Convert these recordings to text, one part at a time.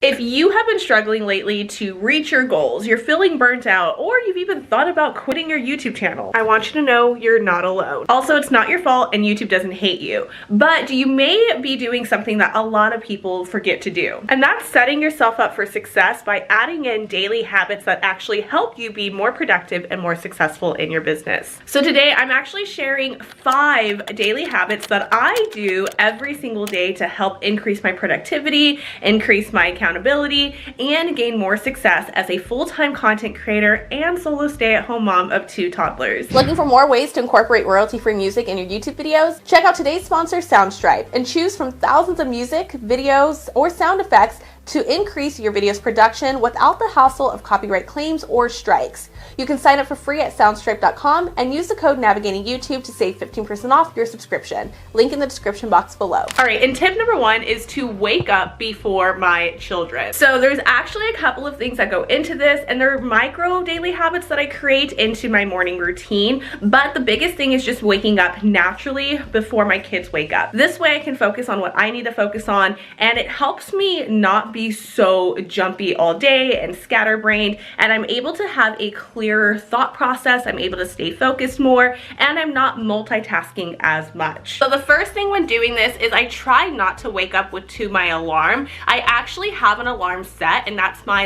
If you have been struggling lately to reach your goals, you're feeling burnt out, or you've even thought about quitting your YouTube channel, I want you to know you're not alone. Also, it's not your fault and YouTube doesn't hate you, but you may be doing something that a lot of people forget to do. And that's setting yourself up for success by adding in daily habits that actually help you be more productive and more successful in your business. So today I'm actually sharing 5 daily habits that I do every single day to help increase my productivity, increase my accountability, and gain more success as a full-time content creator and solo stay-at-home mom of 2 toddlers. Looking for more ways to incorporate royalty-free music in your YouTube videos? Check out today's sponsor, Soundstripe, and choose from thousands of music, videos, or sound effects to increase your video's production without the hassle of copyright claims or strikes. You can sign up for free at soundstripe.com and use the code navigatingyt to save 15% off your subscription. Link in the description box below. All right, and tip number 1 is to wake up before my children. So there's actually a couple of things that go into this, and they're micro daily habits that I create into my morning routine, but the biggest thing is just waking up naturally before my kids wake up. This way I can focus on what I need to focus on, and it helps me not be so jumpy all day and scatterbrained, and I'm able to have a clearer thought process. I'm able to stay focused more, and I'm not multitasking as much. So the first thing when doing this is I try not to wake up to my alarm. I actually have an alarm set, and that's my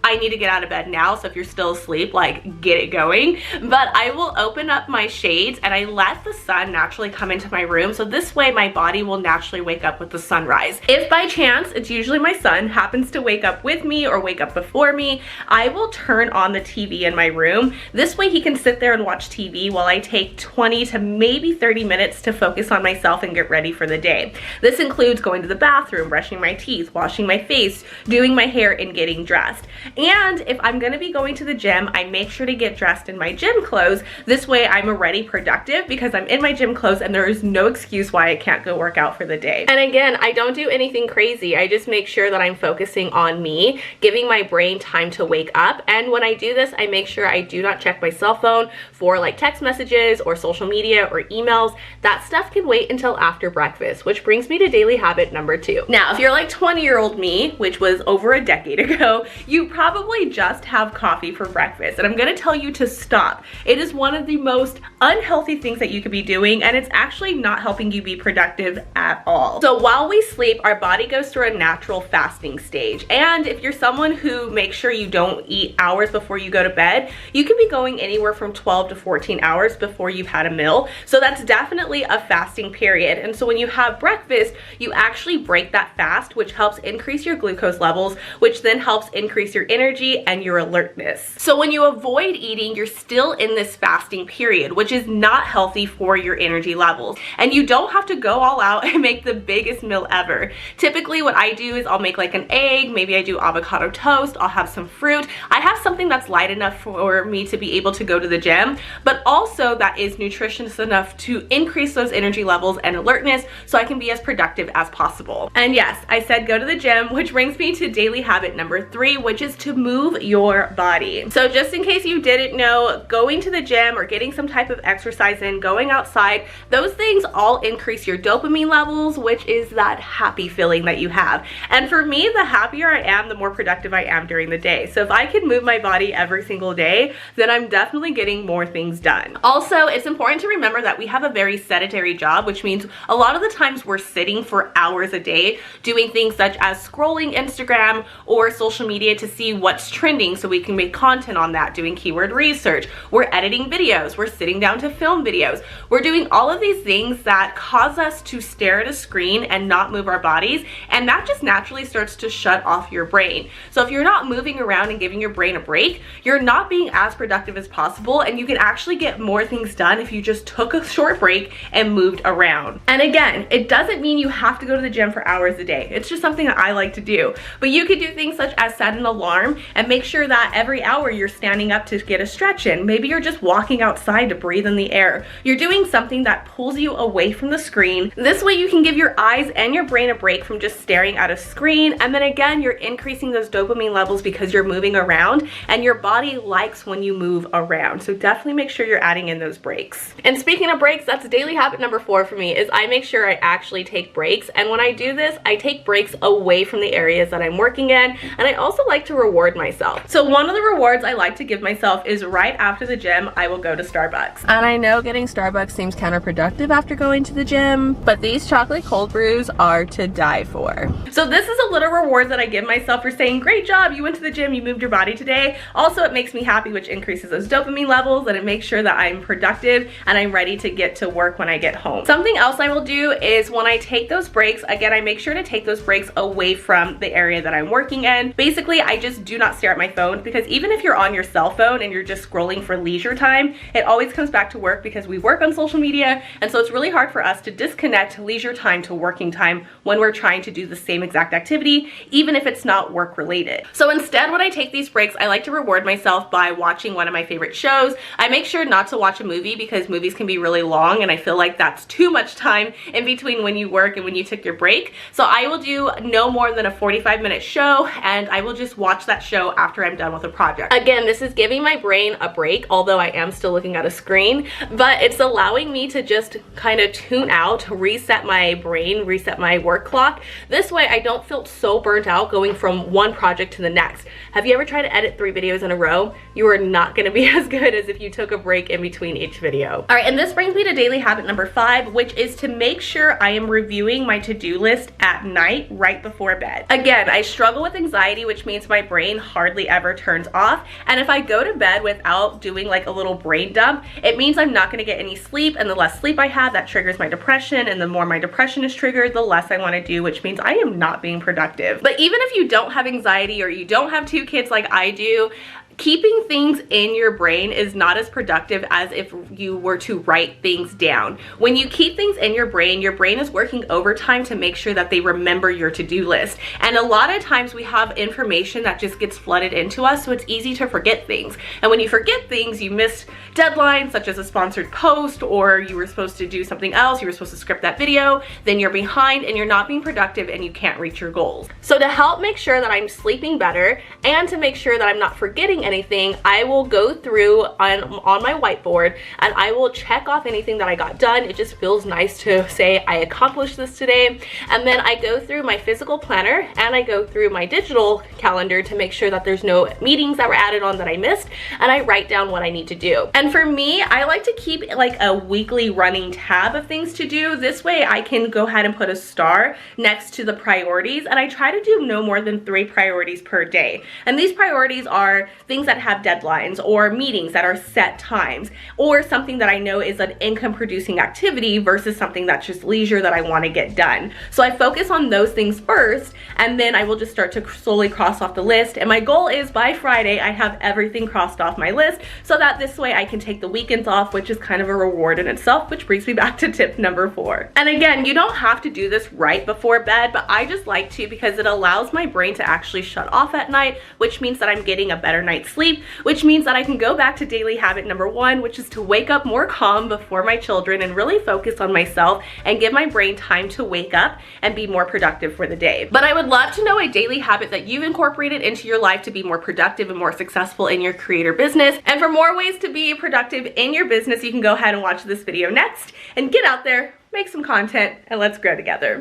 I need to get out of bed now, so if you're still asleep, get it going. But I will open up my shades and I let the sun naturally come into my room, so this way my body will naturally wake up with the sunrise. If by chance, it's usually my son, happens to wake up with me or wake up before me, I will turn on the TV in my room. This way he can sit there and watch TV while I take 20 to maybe 30 minutes to focus on myself and get ready for the day. This includes going to the bathroom, brushing my teeth, washing my face, doing my hair, and getting dressed. And if I'm gonna be going to the gym, I make sure to get dressed in my gym clothes. This way I'm already productive because I'm in my gym clothes and there is no excuse why I can't go work out for the day. And again, I don't do anything crazy. I just make sure that I'm focusing on me, giving my brain time to wake up. And when I do this, I make sure I do not check my cell phone for text messages or social media or emails. That stuff can wait until after breakfast, which brings me to daily habit number 2. Now, if you're 20-year-old me, which was over a decade ago, you probably just have coffee for breakfast. And I'm gonna tell you to stop. It is one of the most unhealthy things that you could be doing, and it's actually not helping you be productive at all. So while we sleep, our body goes through a natural fasting stage. And if you're someone who makes sure you don't eat hours before you go to bed, you can be going anywhere from 12 to 14 hours before you've had a meal. So that's definitely a fasting period. And so when you have breakfast, you actually break that fast, which helps increase your glucose levels, which then helps increase your energy and your alertness. So when you avoid eating, you're still in this fasting period, which is not healthy for your energy levels. And you don't have to go all out and make the biggest meal ever. Typically what I do is I'll make an egg, maybe I do avocado toast, I'll have some fruit. I have something that's light enough for me to be able to go to the gym, but also that is nutritious enough to increase those energy levels and alertness so I can be as productive as possible. And yes, I said go to the gym, which brings me to daily habit number 3, which is to move your body. So just in case you didn't know, going to the gym or getting some type of exercise in, going outside, those things all increase your dopamine levels, which is that happy feeling that you have. And for me, the happier I am, the more productive I am during the day. So if I can move my body every single day, then I'm definitely getting more things done. Also, it's important to remember that we have a very sedentary job, which means a lot of the times we're sitting for hours a day doing things such as scrolling Instagram or social media to see what's trending so we can make content on that, doing keyword research. We're editing videos, we're sitting down to film videos. We're doing all of these things that cause us to stare at a screen and not move our bodies, and that just naturally starts to shut off your brain. So if you're not moving around and giving your brain a break, you're not being as productive as possible, and you can actually get more things done if you just took a short break and moved around. And again, it doesn't mean you have to go to the gym for hours a day. It's just something that I like to do. But you could do things such as set an alarm and make sure that every hour you're standing up to get a stretch in. Maybe you're just walking outside to breathe in the air. You're doing something that pulls you away from the screen. This way you can give your eyes and your brain a break from just staring at a screen and then again, you're increasing those dopamine levels because you're moving around, and your body likes when you move around. So definitely make sure you're adding in those breaks. And speaking of breaks, that's daily habit number 4 for me, is I make sure I actually take breaks. And when I do this, I take breaks away from the areas that I'm working in, and I also like to reward myself. So one of the rewards I like to give myself is right after the gym, I will go to Starbucks. And I know getting Starbucks seems counterproductive after going to the gym, but these chocolate cold brews are to die for. So this is a little reward that I give myself for saying, great job, you went to the gym, you moved your body today. Also, it makes me happy, which increases those dopamine levels, and it makes sure that I'm productive and I'm ready to get to work when I get home. Something else I will do is when I take those breaks, again, I make sure to take those breaks away from the area that I'm working in. Basically, I just do not stare at my phone, because even if you're on your cell phone and you're just scrolling for leisure time, it always comes back to work because we work on social media, and so it's really hard for us to disconnect leisure time to working time when we're trying to do the same exact activity, even if it's not work related. So instead, when I take these breaks, I like to reward myself by watching one of my favorite shows. I make sure not to watch a movie because movies can be really long, and I feel like that's too much time in between when you work and when you took your break. So I will do no more than a 45-minute show, and I will just watch that show after I'm done with a project. Again, this is giving my brain a break, although I am still looking at a screen, but it's allowing me to just kind of tune out, reset my brain, reset my work clock. This way I don't feel so burnt out going from one project to the next. Have you ever tried to edit 3 videos in a row? You are not going to be as good as if you took a break in between each video. All right, and this brings me to daily habit number 5, which is to make sure I am reviewing my to-do list at night right before bed. Again, I struggle with anxiety, which means my brain hardly ever turns off, and if I go to bed without doing like a little brain dump, it means I'm not going to get any sleep, and the less sleep I have, that triggers my depression, and the more my depression is triggered, the less I want to do, which means I am not being productive. But even if you don't have anxiety or you don't have 2 kids like I do, keeping things in your brain is not as productive as if you were to write things down. When you keep things in your brain is working overtime to make sure that they remember your to-do list. And a lot of times we have information that just gets flooded into us, so it's easy to forget things. And when you forget things, you miss deadlines such as a sponsored post, or you were supposed to do something else, you were supposed to script that video, then you're behind and you're not being productive and you can't reach your goals. So to help make sure that I'm sleeping better and to make sure that I'm not forgetting anything, I will go through on my whiteboard and I will check off anything that I got done. It just feels nice to say I accomplished this today. And then I go through my physical planner and I go through my digital calendar to make sure that there's no meetings that were added on that I missed, and I write down what I need to do. And for me, I like to keep like a weekly running tab of things to do. This way I can go ahead and put a star next to the priorities, and I try to do no more than 3 priorities per day. And these priorities are things that have deadlines, or meetings that are set times, or something that I know is an income producing activity versus something that's just leisure that I want to get done. So I focus on those things first, and then I will just start to slowly cross off the list. And my goal is by Friday I have everything crossed off my list, so that this way I can take the weekends off, which is kind of a reward in itself, which brings me back to tip number 4. And again, you don't have to do this right before bed, but I just like to because it allows my brain to actually shut off at night, which means that I'm getting a better night's sleep, which means that I can go back to daily habit number 1, which is to wake up more calm before my children and really focus on myself and give my brain time to wake up and be more productive for the day. But I would love to know a daily habit that you've incorporated into your life to be more productive and more successful in your creator business. And for more ways to be productive in your business, you can go ahead and watch this video next and get out there, make some content, and let's grow together.